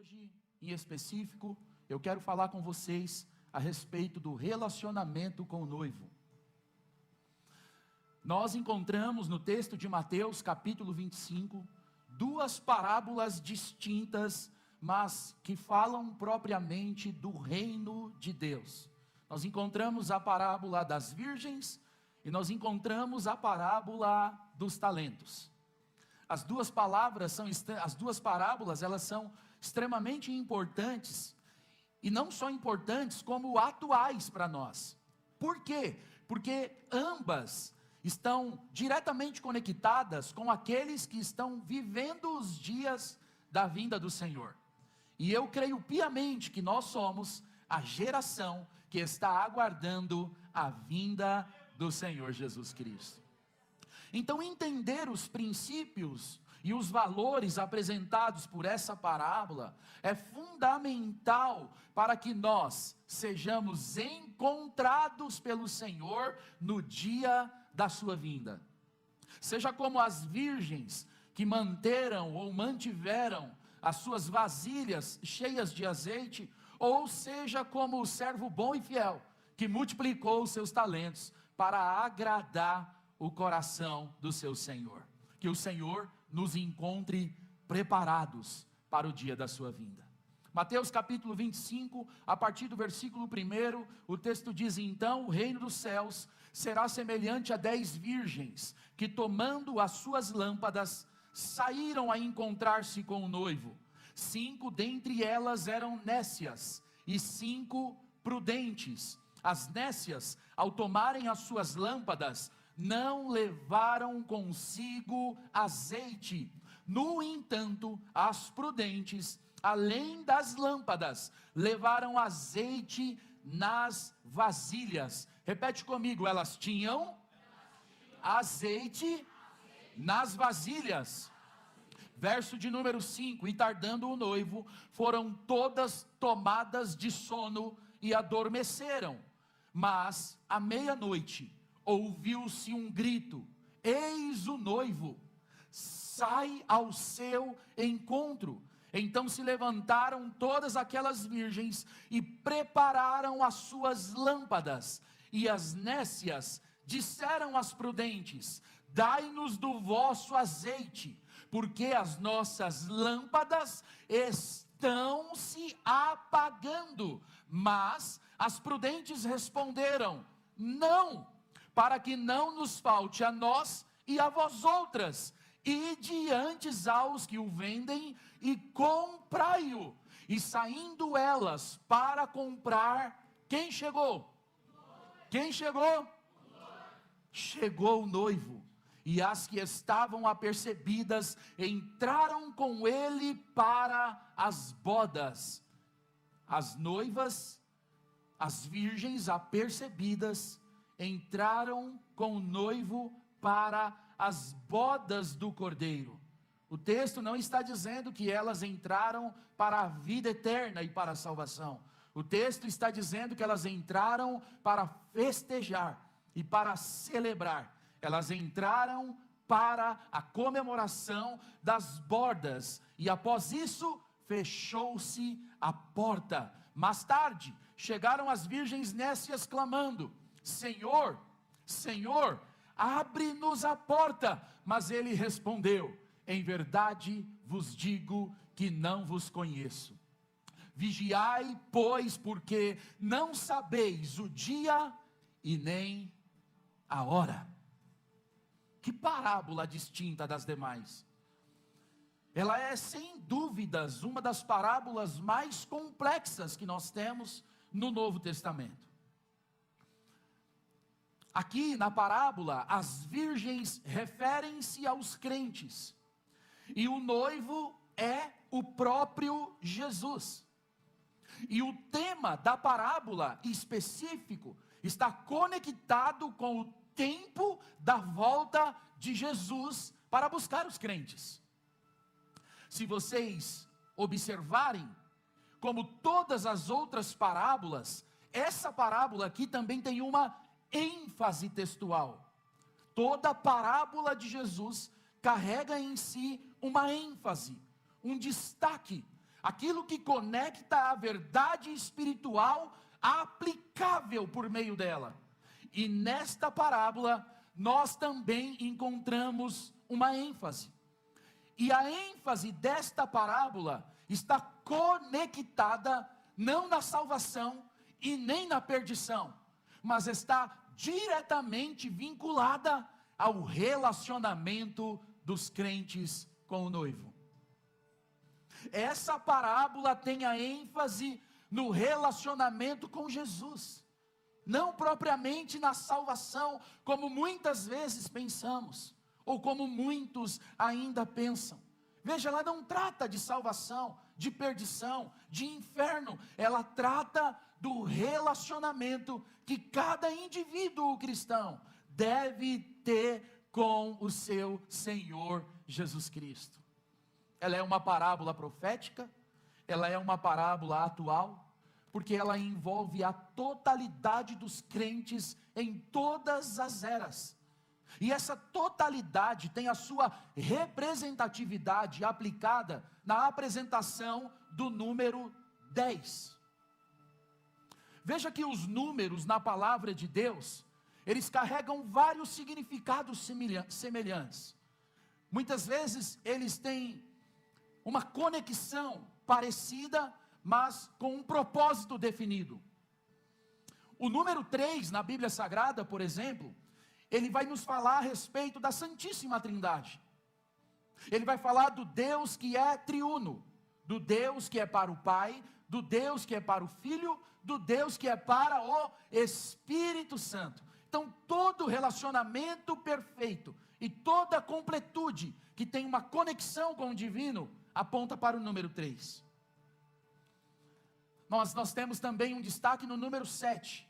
Hoje, em específico, eu quero falar com vocês a respeito do relacionamento com o noivo. Nós encontramos no texto de Mateus, capítulo 25, duas parábolas distintas, mas que falam propriamente do reino de Deus. Nós encontramos a parábola das virgens e nós encontramos a parábola dos talentos. As duas parábolas, elas são extremamente importantes, e não só importantes, como atuais para nós. Por quê? Porque ambas estão diretamente conectadas com aqueles que estão vivendo os dias da vinda do Senhor. E eu creio piamente que nós somos a geração que está aguardando a vinda do Senhor Jesus Cristo. Então, entender os princípios e os valores apresentados por essa parábola é fundamental para que nós sejamos encontrados pelo Senhor no dia da sua vinda. Seja como as virgens que mantiveram as suas vasilhas cheias de azeite, ou seja como o servo bom e fiel que multiplicou os seus talentos para agradar o coração do seu Senhor. Que o Senhor nos encontre preparados para o dia da sua vinda. Mateus capítulo 25, a partir do versículo 1, o texto diz: então o reino dos céus será semelhante a 10 virgens, que tomando as suas lâmpadas, saíram a encontrar-se com o noivo. 5 dentre elas eram nécias, e 5 prudentes. As nécias, ao tomarem as suas lâmpadas, não levaram consigo azeite. No entanto, as prudentes, além das lâmpadas, levaram azeite nas vasilhas. Repete comigo: elas tinham azeite nas vasilhas. Verso de número 5: e tardando o noivo, foram todas tomadas de sono e adormeceram. Mas à meia-noite ouviu-se um grito: eis o noivo, sai ao seu encontro. Então se levantaram todas aquelas virgens e prepararam as suas lâmpadas. E as nécias disseram às prudentes: dai-nos do vosso azeite, porque as nossas lâmpadas estão se apagando. Mas as prudentes responderam: não, para que não nos falte a nós e a vós outras, ide antes aos que o vendem e comprai-o. E saindo elas para comprar, quem chegou? Quem chegou? Chegou o noivo, e as que estavam apercebidas entraram com ele para as bodas. As noivas, as virgens apercebidas, entraram com o noivo para as bodas do Cordeiro. O texto não está dizendo que elas entraram para a vida eterna e para a salvação. O texto está dizendo que elas entraram para festejar e para celebrar. Elas entraram para a comemoração das bodas, e após isso fechou-se a porta. Mais tarde chegaram as virgens nécias clamando: Senhor, Senhor, abre-nos a porta. Mas ele respondeu: em verdade vos digo que não vos conheço. Vigiai, pois, porque não sabeis o dia e nem a hora. Que parábola distinta das demais. Ela é, sem dúvidas, uma das parábolas mais complexas que nós temos no Novo Testamento. Aqui na parábola, as virgens referem-se aos crentes, e o noivo é o próprio Jesus. E o tema da parábola específico está conectado com o tempo da volta de Jesus para buscar os crentes. Se vocês observarem, como todas as outras parábolas, essa parábola aqui também tem uma ênfase textual. Toda parábola de Jesus carrega em si uma ênfase, um destaque. aquilo que conecta a verdade espiritual aplicável por meio dela. E nesta parábola, nós também encontramos uma ênfase. E a ênfase desta parábola está conectada não na salvação e nem na perdição, mas está diretamente vinculada ao relacionamento dos crentes com o noivo. Essa parábola tem a ênfase no relacionamento com Jesus, não propriamente na salvação, como muitas vezes pensamos, ou como muitos ainda pensam. Veja, ela não trata de salvação, de perdição, de inferno, ela trata do relacionamento que cada indivíduo cristão deve ter com o seu Senhor Jesus Cristo. Ela é uma parábola profética, ela é uma parábola atual, porque ela envolve a totalidade dos crentes em todas as eras. E essa totalidade tem a sua representatividade aplicada na apresentação do número 10. Veja que os números na palavra de Deus, eles carregam vários significados semelhantes. Muitas vezes eles têm uma conexão parecida, mas com um propósito definido. O número 3 na Bíblia Sagrada, por exemplo, ele vai nos falar a respeito da Santíssima Trindade. Ele vai falar do Deus que é triuno, do Deus que é para o Pai, do Deus que é para o Filho, do Deus que é para o Espírito Santo. Então, todo relacionamento perfeito e toda completude que tem uma conexão com o divino, aponta para o número 3. Nós temos também um destaque no número 7.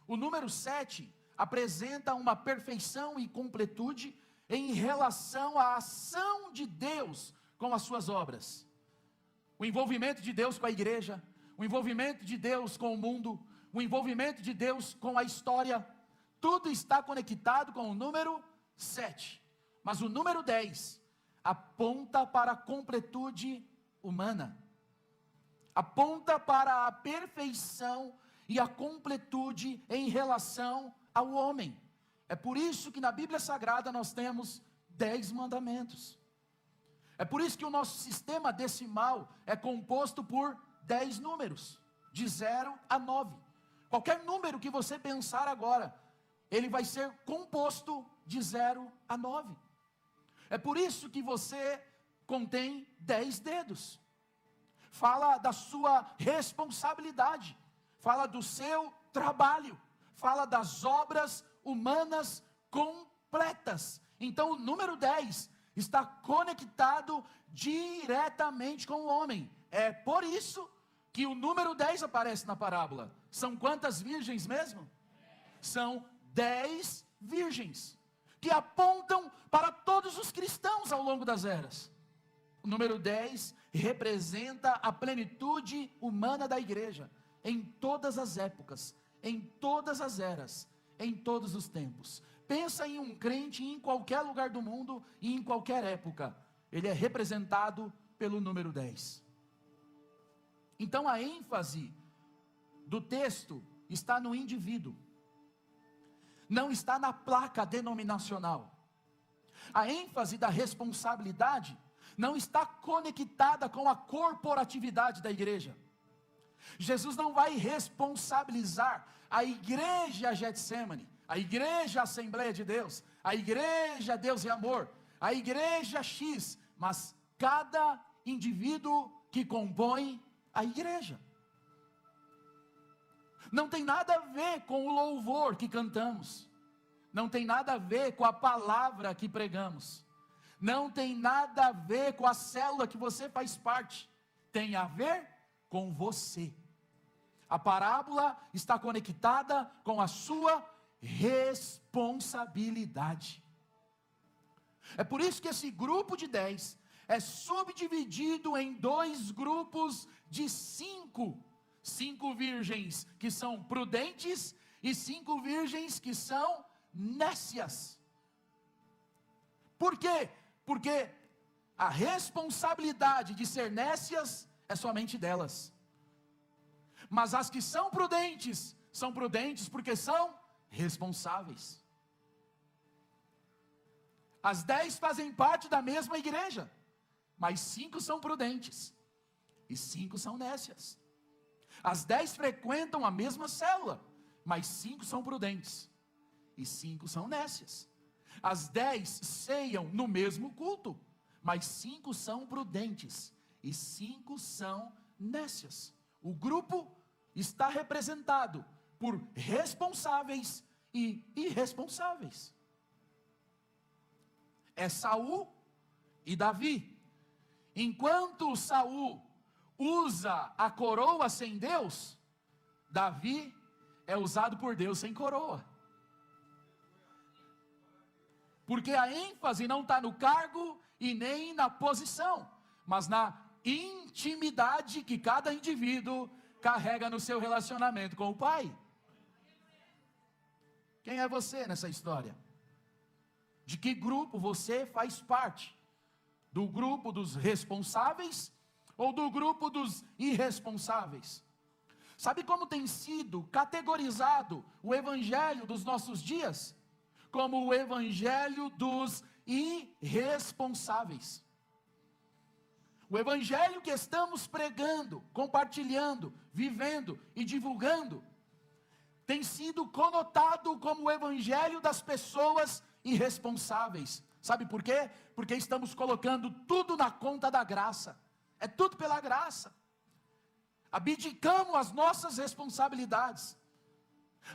O número 7 apresenta uma perfeição e completude em relação à ação de Deus com as suas obras. O envolvimento de Deus com a igreja, o envolvimento de Deus com o mundo, o envolvimento de Deus com a história, tudo está conectado com o número 7. Mas o número 10 aponta para a completude humana, aponta para a perfeição e a completude em relação ao homem. É por isso que na Bíblia Sagrada nós temos 10 mandamentos. É por isso que o nosso sistema decimal é composto por 10 números, de 0 a 9. Qualquer número que você pensar agora, ele vai ser composto de 0 a 9. É por isso que você contém 10 dedos. Fala da sua responsabilidade, fala do seu trabalho, fala das obras humanas completas. Então o número 10 está conectado diretamente com o homem. É por isso que o número 10 aparece na parábola. São quantas virgens mesmo? São 10 virgens, que apontam para todos os cristãos ao longo das eras. O número 10 representa a plenitude humana da igreja, em todas as épocas, em todas as eras, em todos os tempos. Pensa em um crente em qualquer lugar do mundo e em qualquer época, ele é representado pelo número 10. Então a ênfase do texto está no indivíduo, não está na placa denominacional. A ênfase da responsabilidade não está conectada com a corporatividade da igreja. Jesus não vai responsabilizar a igreja Getsemane, a igreja Assembleia de Deus, a igreja Deus e Amor, a igreja X, mas cada indivíduo que compõe a igreja. Não tem nada a ver com o louvor que cantamos, não tem nada a ver com a palavra que pregamos, não tem nada a ver com a célula que você faz parte, tem a ver com você. A parábola está conectada com a sua responsabilidade. É por isso que esse grupo de 10 é subdividido em 2 grupos de 5. 5 virgens que são prudentes e 5 virgens que são nécias. Por quê? Porque a responsabilidade de ser nécias é somente delas. Mas as que são prudentes porque são responsáveis. As 10 fazem parte da mesma igreja, mas 5 são prudentes e 5 são nécias. As 10 frequentam a mesma célula, mas 5 são prudentes e 5 são nécias. As 10 ceiam no mesmo culto, mas 5 são prudentes e 5 são nécias. O grupo está representado por responsáveis e irresponsáveis. É Saul e Davi. Enquanto Saul usa a coroa sem Deus, Davi é usado por Deus sem coroa. Porque a ênfase não está no cargo e nem na posição, mas na intimidade que cada indivíduo carrega no seu relacionamento com o Pai. Quem é você nessa história? De que grupo você faz parte? Do grupo dos responsáveis ou do grupo dos irresponsáveis? Sabe como tem sido categorizado o evangelho dos nossos dias? Como o evangelho dos irresponsáveis. O evangelho que estamos pregando, compartilhando, vivendo e divulgando, tem sido conotado como o evangelho das pessoas irresponsáveis. Sabe por quê? Porque estamos colocando tudo na conta da graça. É tudo pela graça. Abdicamos as nossas responsabilidades.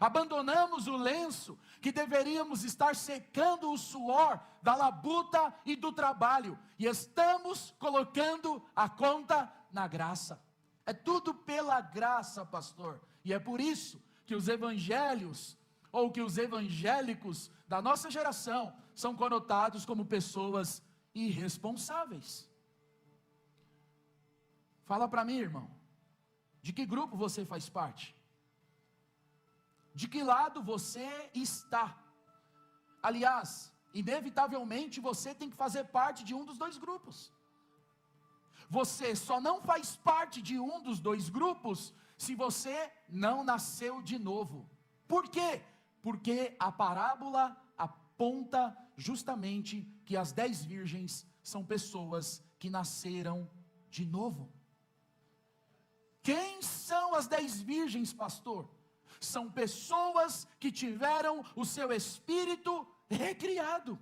Abandonamos o lenço que deveríamos estar secando o suor da labuta e do trabalho. E estamos colocando a conta na graça. É tudo pela graça, pastor. E é por isso que os evangelhos, ou que os evangélicos da nossa geração, são conotados como pessoas irresponsáveis. Fala para mim, irmão, de que grupo você faz parte? De que lado você está? Aliás, inevitavelmente você tem que fazer parte de um dos dois grupos. Você só não faz parte de um dos dois grupos se você não nasceu de novo. Por quê? Porque a parábola aponta justamente que as 10 virgens são pessoas que nasceram de novo. Quem são as 10 virgens, pastor? São pessoas que tiveram o seu espírito recriado.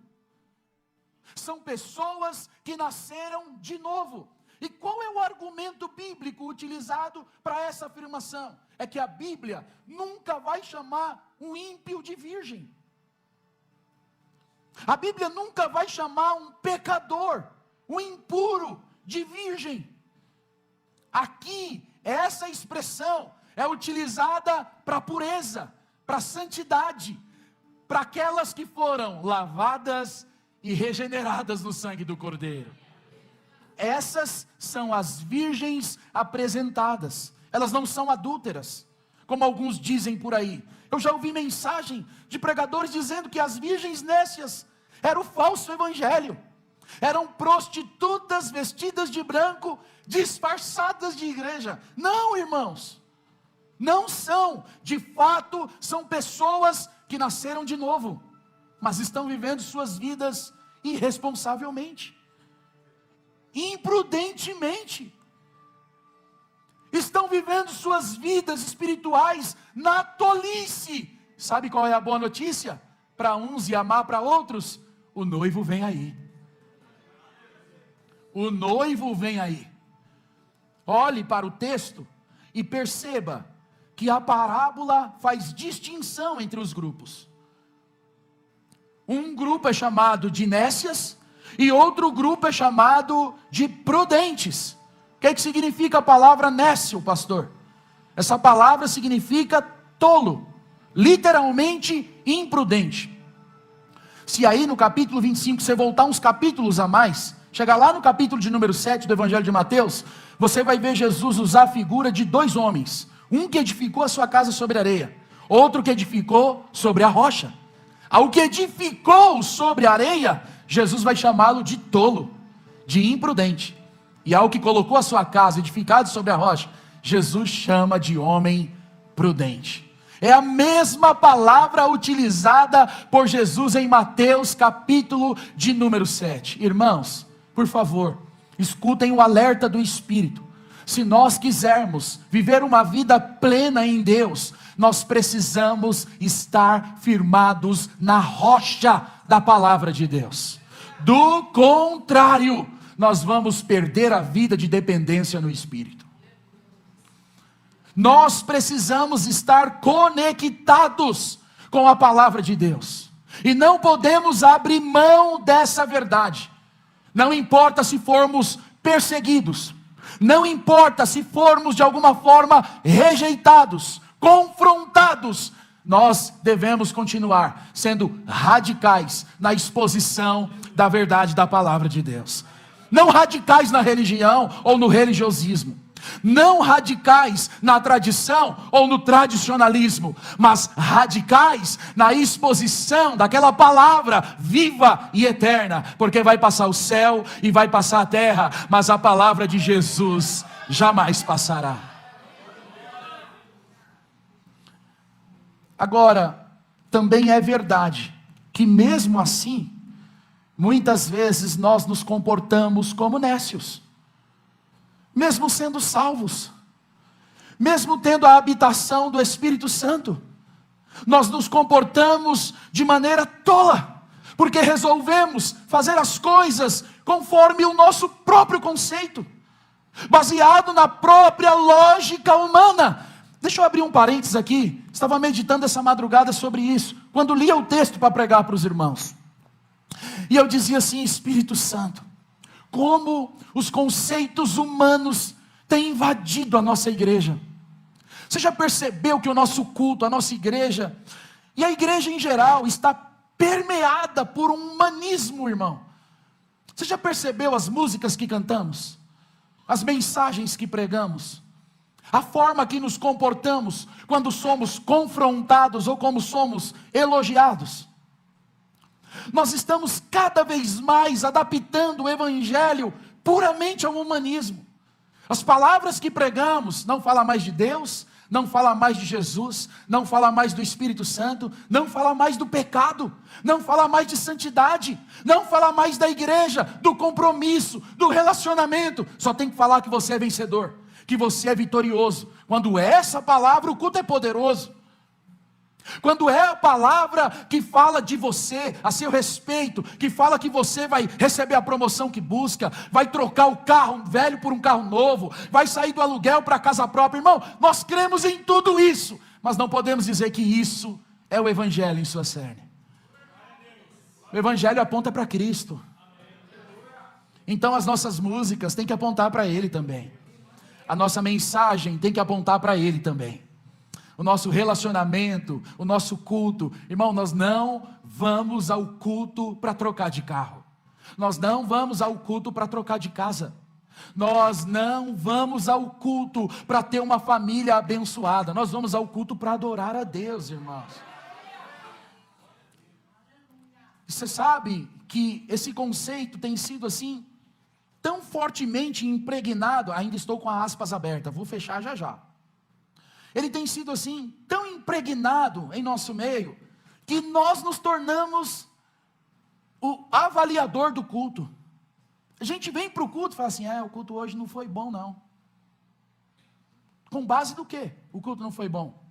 São pessoas que nasceram de novo. E qual é o argumento bíblico utilizado para essa afirmação? É que a Bíblia nunca vai chamar um ímpio de virgem. A Bíblia nunca vai chamar um pecador, um impuro de virgem. Aqui, essa expressão é utilizada para pureza, para santidade, para aquelas que foram lavadas e regeneradas no sangue do Cordeiro. Essas são as virgens apresentadas. Elas não são adúlteras, como alguns dizem por aí. Eu já ouvi mensagem de pregadores dizendo que as virgens nécias era o falso evangelho. Eram prostitutas vestidas de branco, disfarçadas de igreja. Não, irmãos. Não são. De fato, são pessoas que nasceram de novo, mas estão vivendo suas vidas irresponsavelmente, imprudentemente. Estão vivendo suas vidas espirituais na tolice. Sabe qual é a boa notícia? Para uns e amar para outros, o noivo vem aí. O noivo vem aí. Olhe para o texto e perceba que a parábola faz distinção entre os grupos. Um grupo é chamado de nécias e outro grupo é chamado de prudentes. O que significa a palavra nécio, pastor? Essa palavra significa tolo, literalmente imprudente. Se aí no capítulo 25 você voltar uns capítulos a mais, chegar lá no capítulo de número 7 do Evangelho de Mateus, você vai ver Jesus usar a figura de 2 homens. Um que edificou a sua casa sobre areia, outro que edificou sobre a rocha. Ao que edificou sobre a areia, Jesus vai chamá-lo de tolo, de imprudente. e ao que colocou a sua casa edificado sobre a rocha, Jesus chama de homem prudente. É a mesma palavra utilizada por Jesus em Mateus capítulo de número 7. Irmãos, por favor, escutem o alerta do Espírito. Se nós quisermos viver uma vida plena em Deus, nós precisamos estar firmados na rocha da palavra de Deus. Do contrário, nós vamos perder a vida de dependência no Espírito. Nós precisamos estar conectados com a palavra de Deus, e não podemos abrir mão dessa verdade. Não importa se formos perseguidos, não importa se formos de alguma forma rejeitados, confrontados, nós devemos continuar sendo radicais na exposição da verdade da palavra de Deus. Não radicais na religião ou no religiosismo, não radicais na tradição ou no tradicionalismo, mas radicais na exposição daquela palavra viva e eterna, porque vai passar o céu e vai passar a terra, mas a palavra de Jesus jamais passará. Agora, também é verdade que mesmo assim, muitas vezes nós nos comportamos como nécios, mesmo sendo salvos, mesmo tendo a habitação do Espírito Santo, nós nos comportamos de maneira tola, porque resolvemos fazer as coisas conforme o nosso próprio conceito, baseado na própria lógica humana. Deixa eu abrir um parênteses aqui. Estava meditando essa madrugada sobre isso, quando lia o texto para pregar para os irmãos, e eu dizia assim: Espírito Santo, como os conceitos humanos têm invadido a nossa igreja. Você já percebeu que o nosso culto, a nossa igreja, e a igreja em geral, está permeada por um humanismo, irmão? Você já percebeu as músicas que cantamos, as mensagens que pregamos, a forma que nos comportamos quando somos confrontados ou como somos elogiados? Nós estamos cada vez mais adaptando o evangelho puramente ao humanismo. As palavras que pregamos não falam mais de Deus, não falam mais de Jesus, não falam mais do Espírito Santo, não falam mais do pecado, não falam mais de santidade, não falam mais da igreja, do compromisso, do relacionamento. Só tem que falar que você é vencedor, que você é vitorioso. Quando é essa palavra, o culto é poderoso. Quando é a palavra que fala de você, a seu respeito, que fala que você vai receber a promoção que busca, vai trocar o carro velho por um carro novo, vai sair do aluguel para a casa própria, irmão, nós cremos em tudo isso, mas não podemos dizer que isso é o evangelho em sua cerne. O evangelho aponta para Cristo, então as nossas músicas têm que apontar para Ele também, a nossa mensagem tem que apontar para Ele também. O nosso relacionamento, o nosso culto, irmão, nós não vamos ao culto para trocar de carro, nós não vamos ao culto para trocar de casa, nós não vamos ao culto para ter uma família abençoada, nós vamos ao culto para adorar a Deus, irmãos. Você sabe que esse conceito tem sido assim, tão fortemente impregnado, ainda estou com as aspas abertas, vou fechar já já. Ele tem sido assim, tão impregnado em nosso meio, que nós nos tornamos o avaliador do culto. A gente vem para o culto e fala assim: o culto hoje não foi bom não. Com base do quê? O culto não foi bom.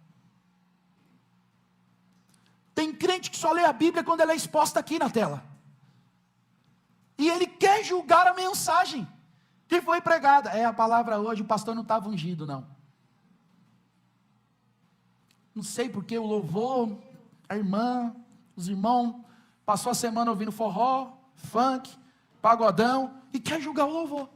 Tem crente que só lê a Bíblia quando ela é exposta aqui na tela. E ele quer julgar a mensagem que foi pregada. A palavra hoje, o pastor não estava ungido não. Não sei porque o louvor, a irmã, os irmãos, passou a semana ouvindo forró, funk, pagodão, e quer julgar o louvor.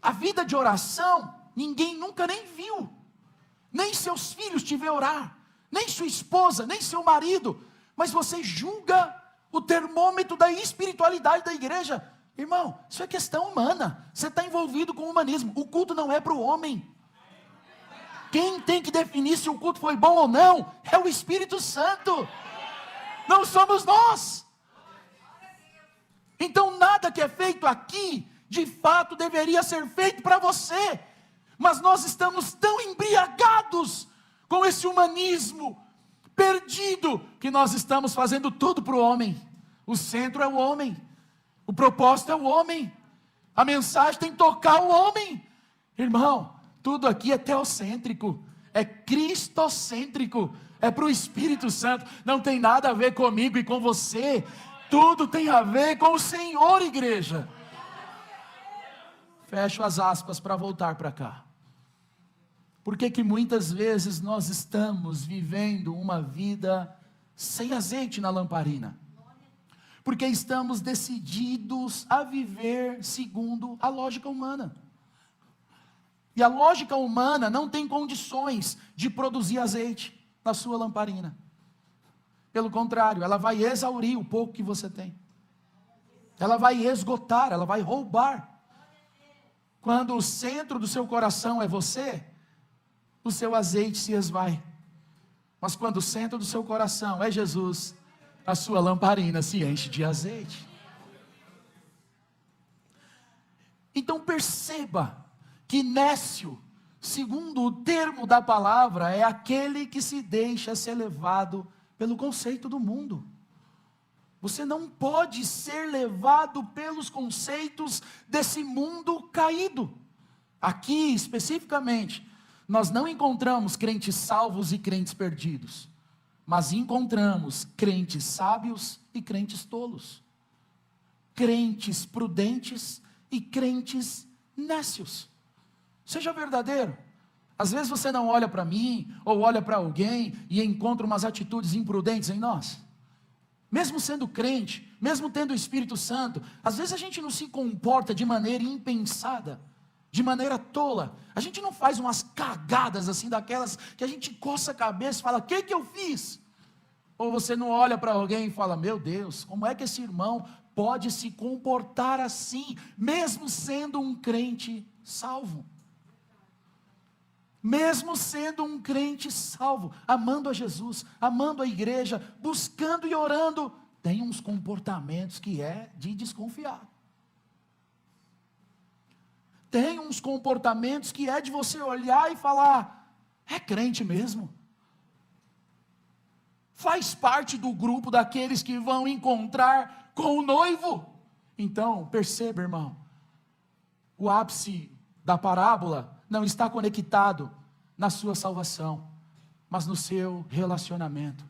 A vida de oração, ninguém nunca nem viu. Nem seus filhos te vê orar, nem sua esposa, nem seu marido. Mas você julga o termômetro da espiritualidade da igreja. Irmão, isso é questão humana. Você está envolvido com o humanismo. O culto não é para o homem. Quem tem que definir se o culto foi bom ou não é o Espírito Santo. Não somos nós. Então nada que é feito aqui, de fato deveria ser feito para você. Mas nós estamos tão embriagados com esse humanismo perdido, que nós estamos fazendo tudo para o homem. O centro é o homem, o propósito é o homem, a mensagem tem que tocar o homem. Irmão, tudo aqui é teocêntrico, é cristocêntrico, é para o Espírito Santo, não tem nada a ver comigo e com você, tudo tem a ver com o Senhor, igreja. Fecho as aspas para voltar para cá. Por que muitas vezes nós estamos vivendo uma vida sem azeite na lamparina? Porque estamos decididos a viver segundo a lógica humana. E a lógica humana não tem condições de produzir azeite na sua lamparina. Pelo contrário, ela vai exaurir o pouco que você tem. Ela vai esgotar, ela vai roubar. Quando o centro do seu coração é você, o seu azeite se esvai. Mas quando o centro do seu coração é Jesus, a sua lamparina se enche de azeite. Então perceba que nécio, segundo o termo da palavra, é aquele que se deixa ser levado pelo conceito do mundo. Você não pode ser levado pelos conceitos desse mundo caído. Aqui especificamente, nós não encontramos crentes salvos e crentes perdidos, mas encontramos crentes sábios e crentes tolos, crentes prudentes e crentes nécios. Seja verdadeiro. Às vezes você não olha para mim, ou olha para alguém, e encontra umas atitudes imprudentes em nós. Mesmo sendo crente, mesmo tendo o Espírito Santo, às vezes a gente não se comporta de maneira impensada, de maneira tola. A gente não faz umas cagadas assim, daquelas que a gente coça a cabeça e fala, o que eu fiz? Ou você não olha para alguém e fala, meu Deus, como é que esse irmão pode se comportar assim, mesmo sendo um crente salvo? Mesmo sendo um crente salvo, amando a Jesus, amando a igreja, buscando e orando, tem uns comportamentos que é de desconfiar. Tem uns comportamentos que é de você olhar e falar, é crente mesmo? Faz parte do grupo daqueles que vão encontrar com o noivo? Então, perceba, irmão, o ápice da parábola não está conectado na sua salvação, mas no seu relacionamento.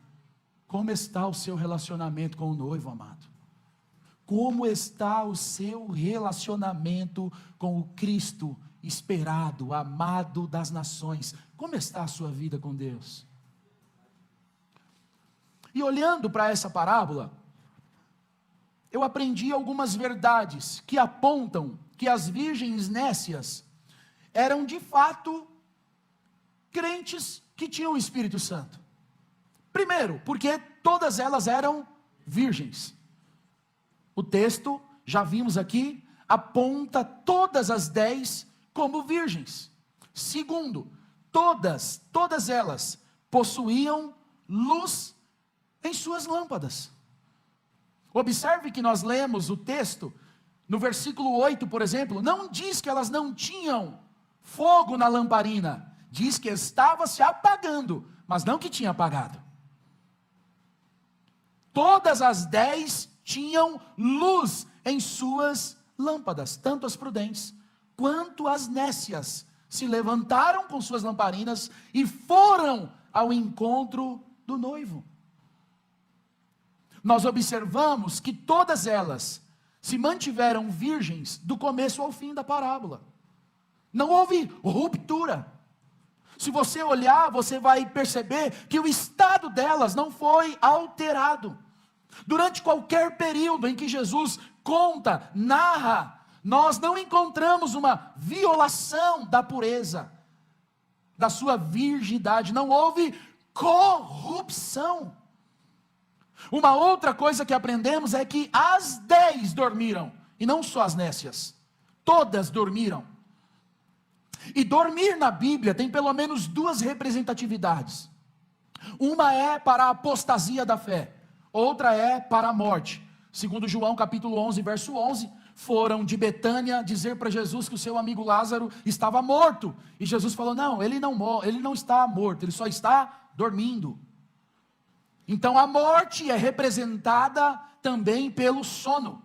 Como está o seu relacionamento com o noivo, amado? Como está o seu relacionamento com o Cristo esperado, amado das nações? Como está a sua vida com Deus? E olhando para essa parábola, eu aprendi algumas verdades que apontam que as virgens nécias eram de fato crentes que tinham o Espírito Santo. Primeiro, porque todas elas eram virgens. O texto, já vimos aqui, aponta todas as 10 como virgens. Segundo, todas elas possuíam luz em suas lâmpadas. Observe que nós lemos o texto, no versículo 8, por exemplo, não diz que elas não tinham fogo na lamparina, diz que estava se apagando, mas não que tinha apagado. Todas as 10 tinham luz em suas lâmpadas, tanto as prudentes quanto as nécias se levantaram com suas lamparinas e foram ao encontro do noivo. Nós observamos que todas elas se mantiveram virgens do começo ao fim da parábola. Não houve ruptura. Se você olhar, você vai perceber que o estado delas não foi alterado. Durante qualquer período em que Jesus conta, narra, nós não encontramos uma violação da pureza, da sua virgindade. Não houve corrupção. Uma outra coisa que aprendemos é que as 10 dormiram, e não só as nécias, todas dormiram. E dormir na Bíblia tem pelo menos 2 representatividades. Uma é para a apostasia da fé, outra é para a morte. Segundo João capítulo 11, verso 11, foram de Betânia dizer para Jesus que o seu amigo Lázaro estava morto. E Jesus falou, não, ele não está morto, ele só está dormindo. Então a morte é representada também pelo sono,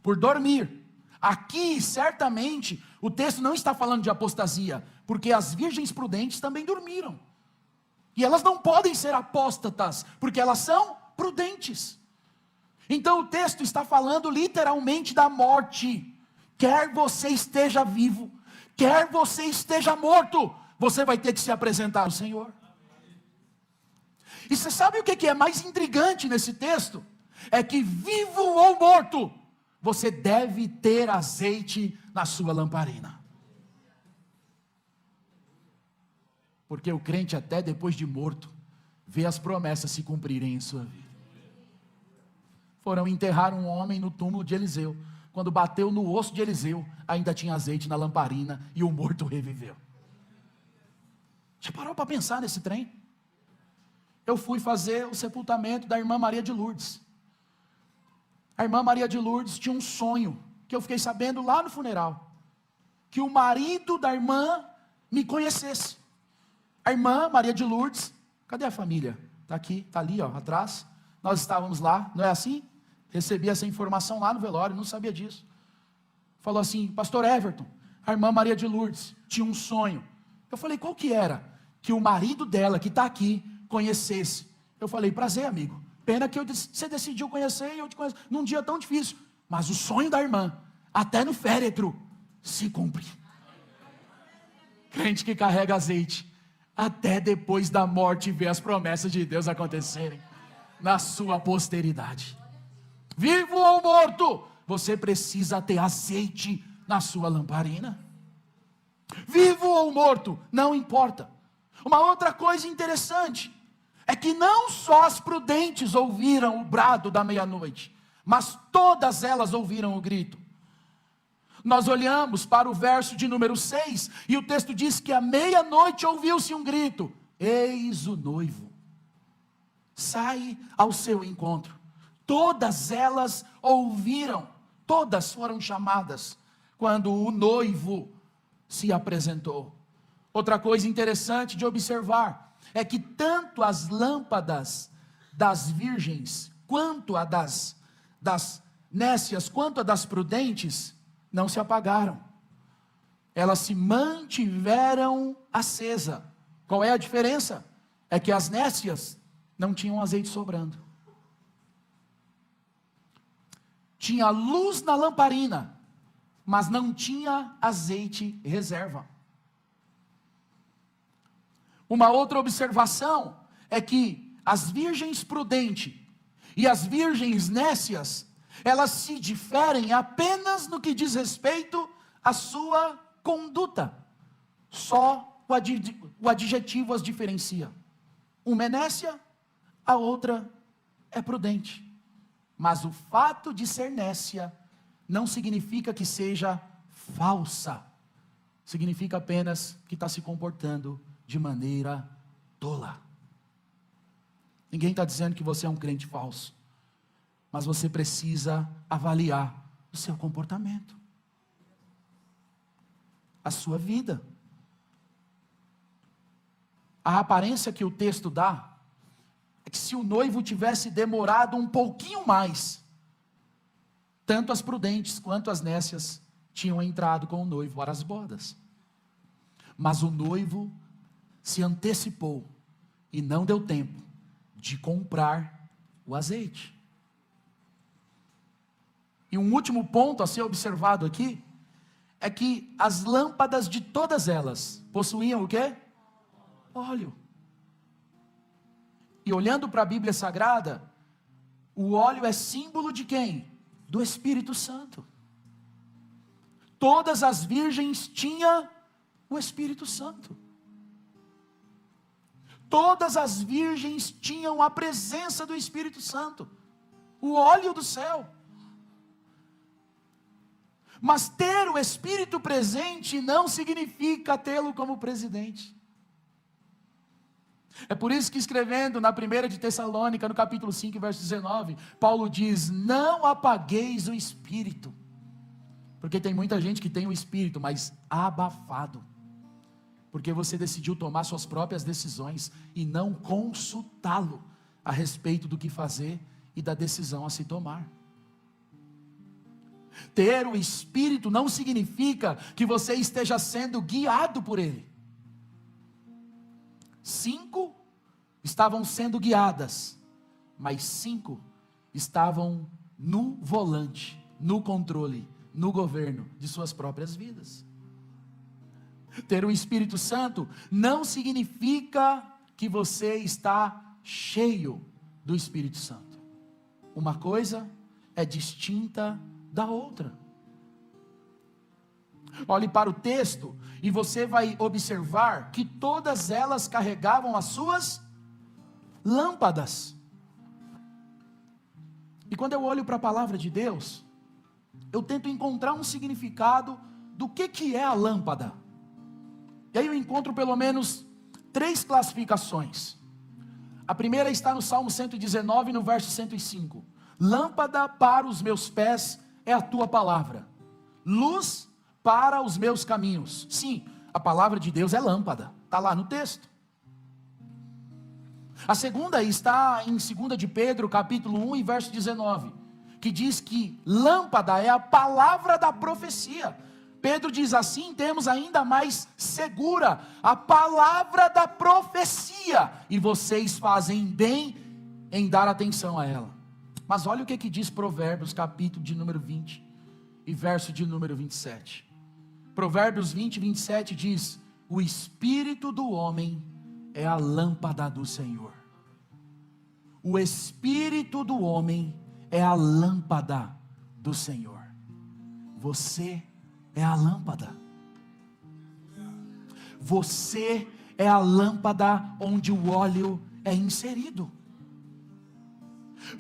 por dormir. Aqui, certamente, o texto não está falando de apostasia, porque as virgens prudentes também dormiram. E elas não podem ser apóstatas, porque elas são prudentes. Então o texto está falando literalmente da morte. Quer você esteja vivo, quer você esteja morto, você vai ter que se apresentar ao Senhor. E você sabe o que é mais intrigante nesse texto? É que vivo ou morto, você deve ter azeite na sua lamparina. Porque o crente até depois de morto, vê as promessas se cumprirem em sua vida. Foram enterrar um homem no túmulo de Eliseu. Quando bateu no osso de Eliseu, ainda tinha azeite na lamparina e o morto reviveu. Já parou para pensar nesse trem? Eu fui fazer o sepultamento da irmã Maria de Lourdes. A irmã Maria de Lourdes tinha um sonho, que eu fiquei sabendo lá no funeral, que o marido da irmã me conhecesse. A irmã Maria de Lourdes, cadê a família? Está aqui, está ali, ó, atrás. Nós estávamos lá, não é assim? Recebi essa informação lá no velório, não sabia disso. Falou assim, pastor Everton, a irmã Maria de Lourdes tinha um sonho. Eu falei, qual que era? Que o marido dela, que está aqui, conhecesse. Eu falei, prazer amigo, pena que você decidiu conhecer e eu te conheço, num dia tão difícil, mas o sonho da irmã, até no féretro, se cumpre. Crente que carrega azeite, até depois da morte vê as promessas de Deus acontecerem, na sua posteridade. Vivo ou morto, você precisa ter azeite na sua lamparina. Vivo ou morto, não importa. Uma outra coisa interessante, é que não só as prudentes ouviram o brado da meia-noite, mas todas elas ouviram o grito. Nós olhamos para o verso de número 6, e o texto diz que à meia-noite ouviu-se um grito, eis o noivo, sai ao seu encontro. Todas elas ouviram, todas foram chamadas, quando o noivo se apresentou. Outra coisa interessante de observar, é que tanto as lâmpadas das virgens, quanto a das nécias, quanto a das prudentes, não se apagaram. Elas se mantiveram acesa. Qual é a diferença? É que as nécias não tinham azeite sobrando. Tinha luz na lamparina, mas não tinha azeite reserva. Uma outra observação é que as virgens prudentes e as virgens nécias, elas se diferem apenas no que diz respeito à sua conduta. Só o adjetivo as diferencia. Uma é nécia, a outra é prudente. Mas o fato de ser nécia não significa que seja falsa. Significa apenas que está se comportando de maneira tola. Ninguém está dizendo que você é um crente falso, mas você precisa avaliar o seu comportamento, a sua vida. A aparência que o texto dá é que se o noivo tivesse demorado um pouquinho mais, tanto as prudentes quanto as nécias tinham entrado com o noivo para as bodas. Mas o noivo se antecipou e não deu tempo de comprar o azeite. E um último ponto a ser observado aqui é que as lâmpadas de todas elas possuíam o quê? Óleo. E olhando para a Bíblia Sagrada, o óleo é símbolo de quem? Do Espírito Santo. Todas as virgens tinham o Espírito Santo. Todas as virgens tinham a presença do Espírito Santo, o óleo do céu. Mas ter o Espírito presente não significa tê-lo como presidente. É por isso que escrevendo na 1 de Tessalônica, no capítulo 5, verso 19, Paulo diz: não apagueis o espírito. Porque tem muita gente que tem o espírito, mas abafado. Porque você decidiu tomar suas próprias decisões e não consultá-lo a respeito do que fazer e da decisão a se tomar. Ter o espírito não significa que você esteja sendo guiado por ele. 5 estavam sendo guiadas, mas 5 estavam no volante, no controle, no governo de suas próprias vidas. Ter o Espírito Santo não significa que você está cheio do Espírito Santo. Uma coisa é distinta da outra. Olhe para o texto e você vai observar que todas elas carregavam as suas lâmpadas. E quando eu olho para a palavra de Deus, eu tento encontrar um significado do que é a lâmpada. E aí eu encontro pelo menos 3 classificações. A primeira está no Salmo 119, no verso 105. Lâmpada para os meus pés é a tua palavra, luz para os meus caminhos. Sim, a palavra de Deus é lâmpada, está lá no texto. A segunda está em 2 de Pedro, capítulo 1 e verso 19, que diz que lâmpada é a palavra da profecia. Pedro diz assim: temos ainda mais segura a palavra da profecia, e vocês fazem bem em dar atenção a ela. Mas olha o que diz Provérbios, capítulo de número 20 e verso de número 27. Provérbios 20, 27 diz: o espírito do homem é a lâmpada do Senhor. O espírito do homem é a lâmpada do Senhor. Você é a lâmpada. Você é a lâmpada onde o óleo é inserido.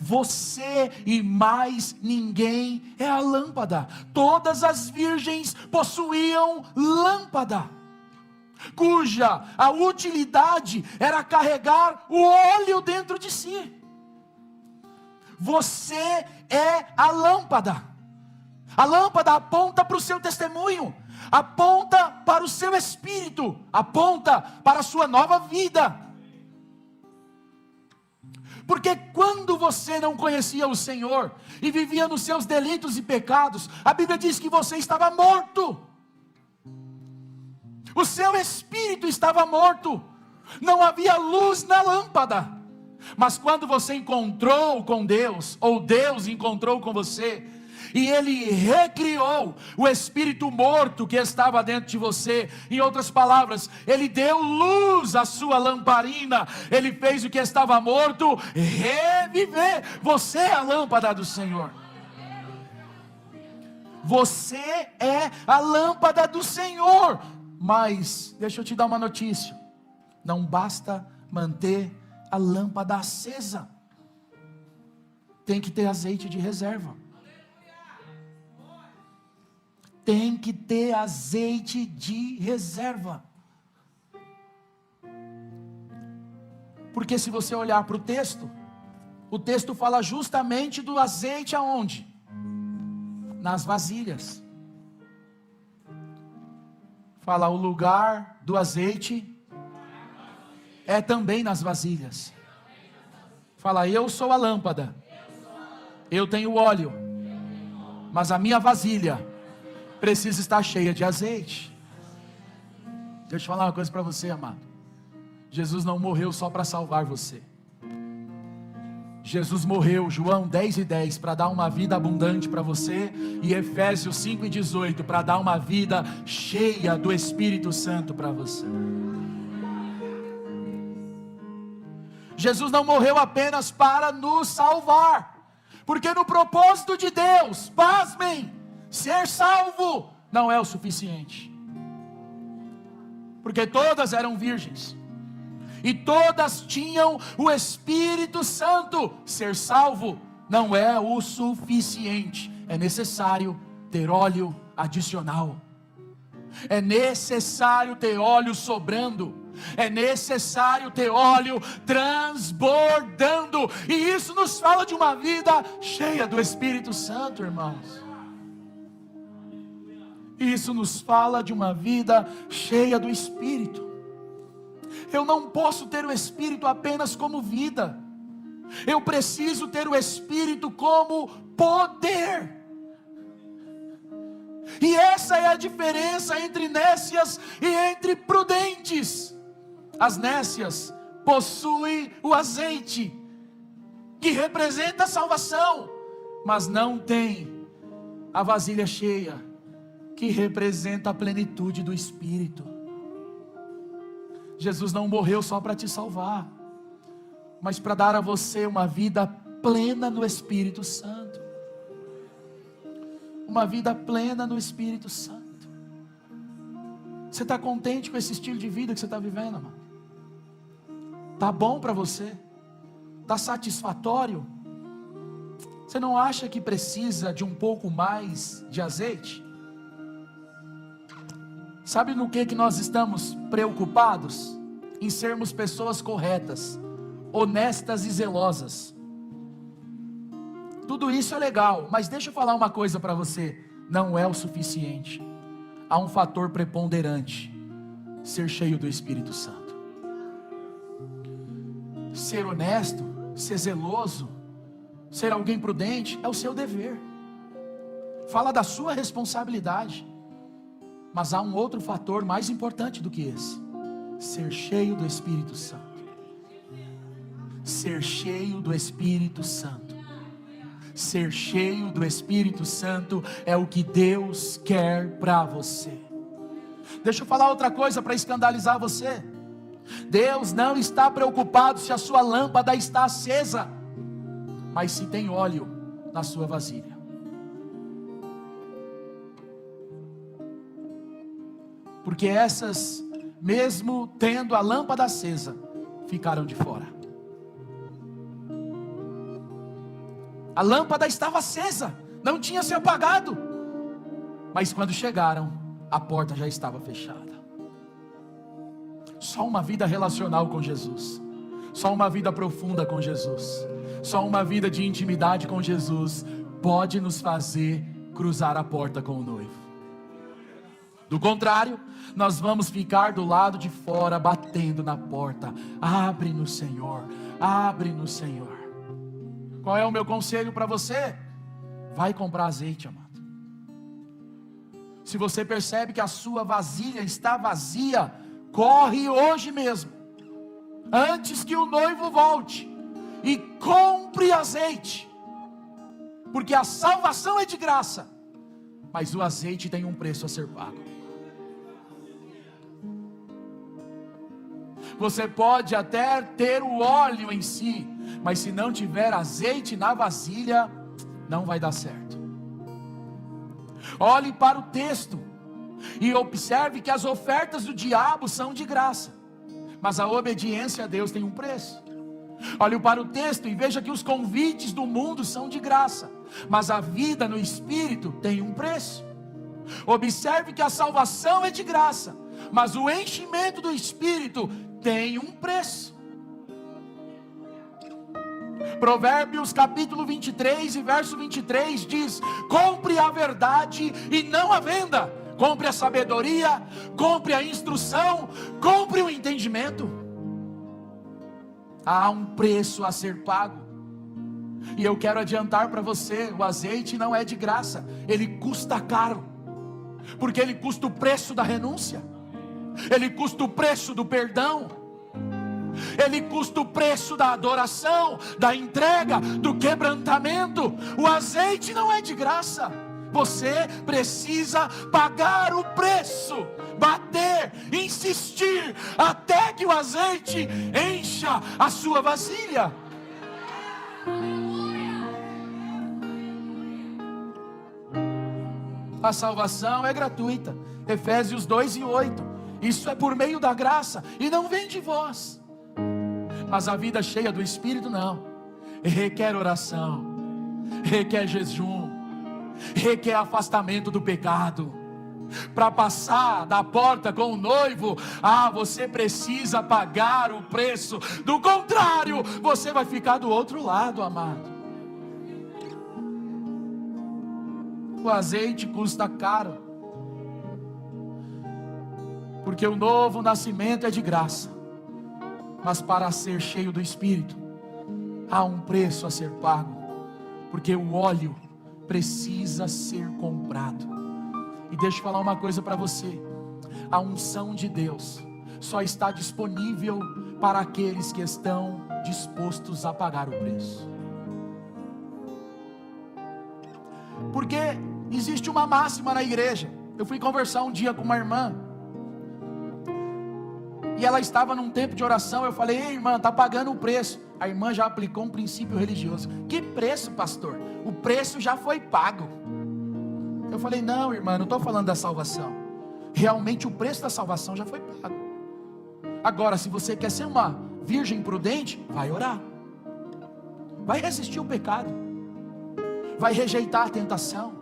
Você e mais ninguém é a lâmpada. Todas as virgens possuíam lâmpada, cuja a utilidade era carregar o óleo dentro de si. Você é a lâmpada. A lâmpada aponta para o seu testemunho, aponta para o seu espírito, aponta para a sua nova vida. Porque quando você não conhecia o Senhor e vivia nos seus delitos e pecados, a Bíblia diz que você estava morto. O seu espírito estava morto. Não havia luz na lâmpada. Mas quando você encontrou com Deus, ou Deus encontrou com você, e Ele recriou o espírito morto que estava dentro de você. Em outras palavras, Ele deu luz à sua lamparina. Ele fez o que estava morto reviver. Você é a lâmpada do Senhor. Você é a lâmpada do Senhor. Mas, deixa eu te dar uma notícia. Não basta manter a lâmpada acesa. Tem que ter azeite de reserva. Tem que ter azeite de reserva. Porque se você olhar para o texto fala justamente do azeite aonde? Nas vasilhas. Fala o lugar do azeite é também nas vasilhas. Fala, eu sou a lâmpada. Eu tenho óleo. Mas a minha vasilha precisa estar cheia de azeite. Deixa eu falar uma coisa para você, amado. Jesus não morreu só para salvar você. Jesus morreu, João 10:10, para dar uma vida abundante para você, e Efésios 5:18, para dar uma vida cheia do Espírito Santo para você. Jesus não morreu apenas para nos salvar, porque no propósito de Deus, pasmem, ser salvo não é o suficiente. Porque todas eram virgens, e todas tinham o Espírito Santo. Ser salvo não é o suficiente. É necessário ter óleo adicional. É necessário ter óleo sobrando. É necessário ter óleo transbordando. E isso nos fala de uma vida cheia do Espírito Santo, irmãos. Isso nos fala de uma vida cheia do Espírito. Eu não posso ter o Espírito apenas como vida. Eu preciso ter o Espírito como poder. E essa é a diferença entre nécias e entre prudentes. As nécias possuem o azeite, que representa a salvação, mas não tem a vasilha cheia, que representa a plenitude do Espírito. Jesus não morreu só para te salvar, mas para dar a você uma vida plena no Espírito Santo. Uma vida plena no Espírito Santo. Você está contente com esse estilo de vida que você está vivendo, amado? Está bom para você? Está satisfatório? Você não acha que precisa de um pouco mais de azeite? Sabe no que nós estamos preocupados? Em sermos pessoas corretas, honestas e zelosas. Tudo isso é legal, mas deixa eu falar uma coisa para você: não é o suficiente. Há um fator preponderante: ser cheio do Espírito Santo. Ser honesto, ser zeloso, ser alguém prudente é o seu dever. Fala da sua responsabilidade. Mas há um outro fator mais importante do que esse: ser cheio do Espírito Santo. Ser cheio do Espírito Santo. Ser cheio do Espírito Santo é o que Deus quer para você. Deixa eu falar outra coisa para escandalizar você. Deus não está preocupado se a sua lâmpada está acesa, mas se tem óleo na sua vasilha. Porque essas, mesmo tendo a lâmpada acesa, ficaram de fora. A lâmpada estava acesa, não tinha se apagado, mas quando chegaram, a porta já estava fechada. Só uma vida relacional com Jesus, só uma vida profunda com Jesus, só uma vida de intimidade com Jesus pode nos fazer cruzar a porta com o noivo. Do contrário, nós vamos ficar do lado de fora batendo na porta. Abre-nos, Senhor, abre-nos, Senhor. Qual é o meu conselho para você? Vai comprar azeite, amado. Se você percebe que a sua vasilha está vazia, corre hoje mesmo, antes que o noivo volte, e compre azeite. Porque a salvação é de graça, mas o azeite tem um preço a ser pago. Você pode até ter o óleo em si, mas se não tiver azeite na vasilha, não vai dar certo. Olhe para o texto e observe que as ofertas do diabo são de graça, mas a obediência a Deus tem um preço. Olhe para o texto e veja que os convites do mundo são de graça, mas a vida no Espírito tem um preço. Observe que a salvação é de graça, mas o enchimento do Espírito tem um preço. Provérbios capítulo 23 e verso 23 diz: compre a verdade e não a venda. Compre a sabedoria, compre a instrução, compre o entendimento. Há um preço a ser pago. E eu quero adiantar para você: o azeite não é de graça, ele custa caro. Porque ele custa o preço da renúncia, ele custa o preço do perdão, ele custa o preço da adoração, da entrega, do quebrantamento. O azeite não é de graça. Você precisa pagar o preço, bater, insistir, até que o azeite encha a sua vasilha. A salvação é gratuita, Efésios 2:8. Isso é por meio da graça, e não vem de vós. Mas a vida cheia do Espírito não. Requer oração, requer jejum, requer afastamento do pecado, Para passar da porta com o noivo, você precisa pagar o preço. Do contrário, você vai ficar do outro lado, amado. O azeite custa caro, porque o novo nascimento é de graça, mas para ser cheio do Espírito, há um preço a ser pago, porque o óleo precisa ser comprado. E deixa eu falar uma coisa para você: a unção de Deus só está disponível para aqueles que estão dispostos a pagar o preço. Porque existe uma máxima na igreja. Eu fui conversar um dia com uma irmã, e ela estava num tempo de oração. Eu falei: ei, irmã, está pagando o preço. A irmã já aplicou um princípio religioso. Que preço, pastor? O preço já foi pago. Eu falei: não, irmã, não estou falando da salvação. Realmente o preço da salvação já foi pago. Agora, se você quer ser uma virgem prudente, vai orar, vai resistir o pecado, vai rejeitar a tentação,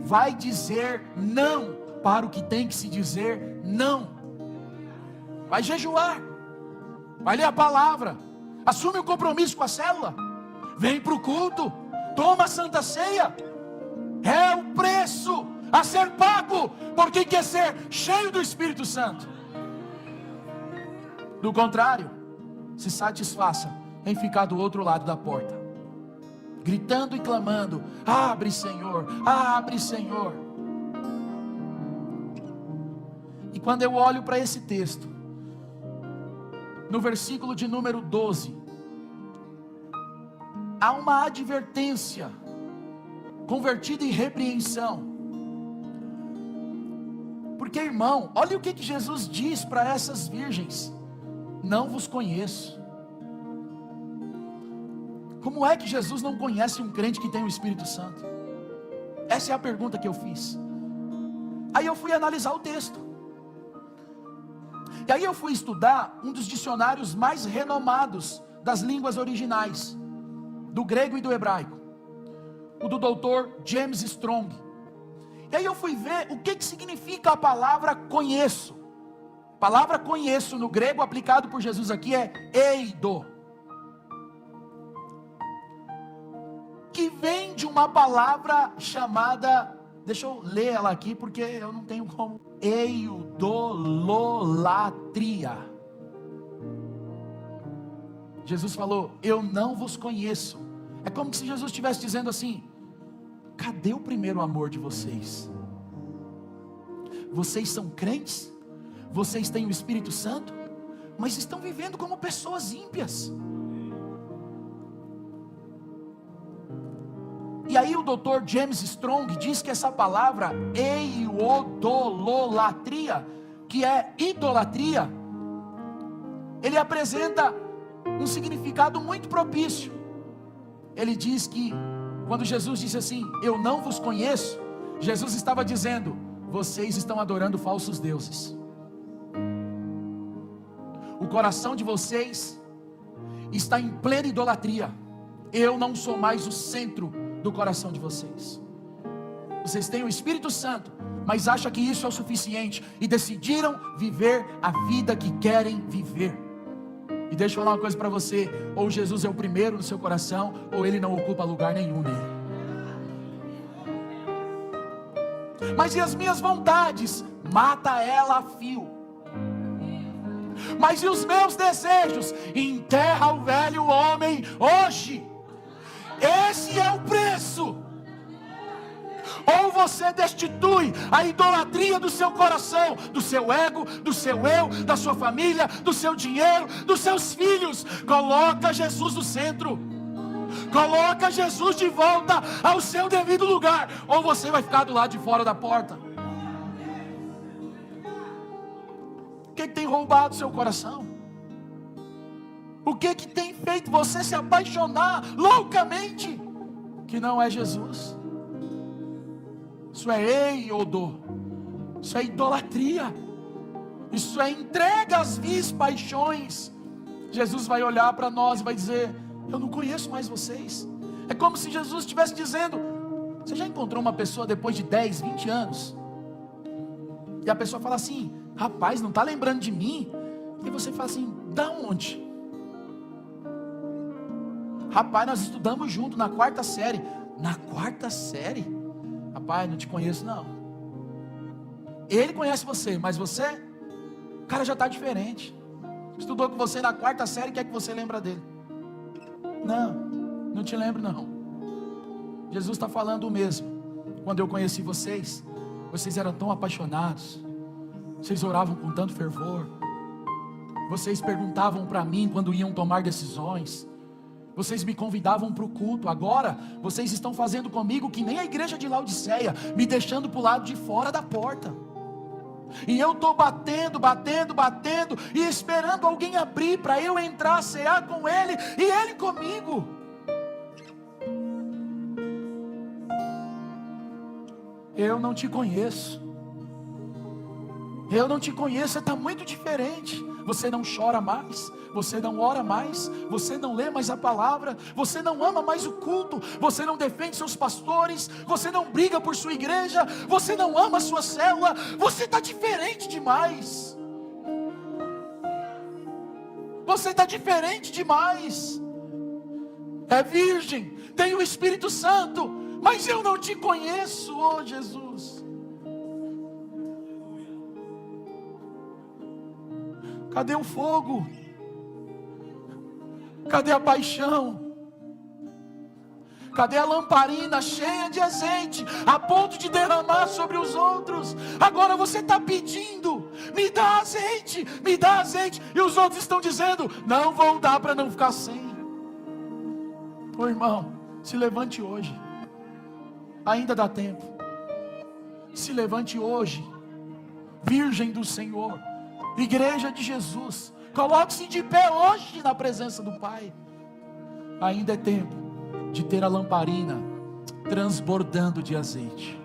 vai dizer não para o que tem que se dizer não, vai jejuar, vai ler a palavra, assume o compromisso com a célula, vem para o culto, toma a Santa Ceia. É o preço a ser pago por quem quer ser cheio do Espírito Santo. Do contrário, se satisfaça em ficar do outro lado da porta, gritando e clamando: abre, Senhor, abre, Senhor. E quando eu olho para esse texto, no versículo de número 12, há uma advertência convertida em repreensão. Porque, irmão, olha o que Jesus diz para essas virgens: não vos conheço. Como é que Jesus não conhece um crente que tem o Espírito Santo? Essa é a pergunta que eu fiz. Aí eu fui analisar o texto, e aí eu fui estudar um dos dicionários mais renomados das línguas originais, do grego e do hebraico, o do doutor James Strong. E aí eu fui ver o que significa a palavra conheço. A palavra conheço no grego aplicado por Jesus aqui é eido, que vem de uma palavra chamada, deixa eu ler ela aqui porque eu não tenho como, eudololatria. Jesus falou: eu não vos conheço. É como se Jesus estivesse dizendo assim: cadê o primeiro amor de vocês? Vocês são crentes, vocês têm o Espírito Santo, mas estão vivendo como pessoas ímpias. E aí o Dr. James Strong diz que essa palavra eudololatria, que é idolatria, ele apresenta um significado muito propício. Ele diz que quando Jesus disse assim: eu não vos conheço, Jesus estava dizendo: vocês estão adorando falsos deuses. O coração de vocês está em plena idolatria. Eu não sou mais o centro do coração de vocês. Vocês têm o Espírito Santo, mas acham que isso é o suficiente e decidiram viver a vida que querem viver. E deixa eu falar uma coisa para você: ou Jesus é o primeiro no seu coração, ou ele não ocupa lugar nenhum nele. Mas e as minhas vontades? Mata ela a fio. Mas e os meus desejos? Enterra o velho homem hoje. Esse é o preço. Ou você destitui a idolatria do seu coração, do seu ego, do seu eu, da sua família, do seu dinheiro, dos seus filhos. Coloca Jesus no centro. Coloca Jesus de volta ao seu devido lugar. Ou você vai ficar do lado de fora da porta. O que tem roubado seu coração? O que tem feito você se apaixonar loucamente, que não é Jesus? Isso é eiodô, isso é idolatria, isso é entrega às vis paixões. Jesus vai olhar para nós e vai dizer: eu não conheço mais vocês. É como se Jesus estivesse dizendo: você já encontrou uma pessoa depois de 10, 20 anos E a pessoa fala assim: rapaz, não está lembrando de mim? E você fala assim: da onde? Rapaz, nós estudamos junto na 4ª série. Na 4ª série? Rapaz, não te conheço não. Ele conhece você, mas você, o cara já está diferente. Estudou com você na 4ª série, quer que você lembra dele? Não, não te lembro não. Jesus está falando o mesmo. Quando eu conheci vocês, vocês eram tão apaixonados, vocês oravam com tanto fervor, vocês perguntavam para mim quando iam tomar decisões, vocês me convidavam para o culto. Agora, vocês estão fazendo comigo que nem a igreja de Laodiceia, me deixando para o lado de fora da porta. E eu estou batendo, e esperando alguém abrir para eu entrar, cear com Ele, e Ele comigo. Eu não te conheço. Eu não te conheço, você está muito diferente. Você não chora mais, você não ora mais, você não lê mais a palavra, você não ama mais o culto, você não defende seus pastores, você não briga por sua igreja, você não ama a sua célula, você está diferente demais. Você está diferente demais. É virgem, tem o Espírito Santo, mas eu não te conheço, oh Jesus. Cadê o fogo? Cadê a paixão? Cadê a lamparina cheia de azeite, a ponto de derramar sobre os outros? Agora você está pedindo: me dá azeite, me dá azeite. E os outros estão dizendo: não vou dar para não ficar sem. Ô irmão, se levante hoje. Ainda dá tempo. Se levante hoje, virgem do Senhor, igreja de Jesus, coloque-se de pé hoje na presença do Pai. Ainda é tempo de ter a lamparina transbordando de azeite.